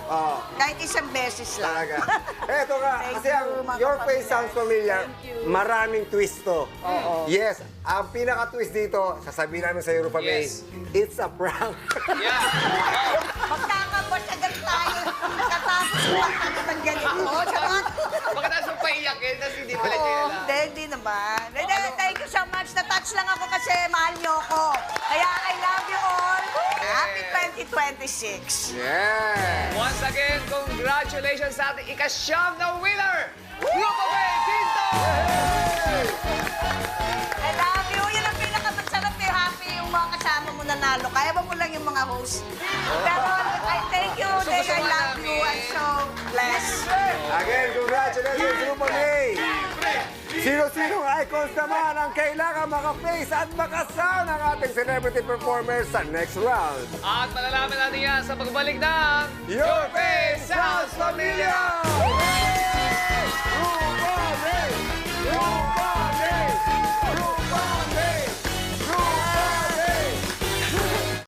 Oh. Kahit isang beses lang. Talaga. Eto nga, Thank kasi ang you, mga Your kapamilya. Face Sounds Familiar, Thank you. maraming twist to. Oo. Yes, ang pinaka-twist dito, sasabihin namin sa Europa May, Yes. it's a prank. Yeah. Magkakabot agad tayo. Katapos magkakabot ng ganito. Charot. Pagkatapos mo paiyakin, tapos hindi pala niya Oo, alam. hindi naman. Hindi, thank you so much. Na-touch lang ako kasi mahal niyo ako. Kaya I love you all. Happy 2026. Yes! Once again, congratulations sa ating ikasyam na winner! Grupo May Quinto! I love you. Yan ang pinakamasarap eh. Happy yung mga kasama mo nanalo. Kaya ba mo lang yung mga host? Pero I thank you. Thank you. I love you. I'm so blessed. Again, congratulations, Europa May! Sino-sinong icons naman ang kailangan maka-face at maka-sound ang ating celebrity performers sa next round? At malalaman natin yan sa pagbalik ng Your Face Sounds Familiar!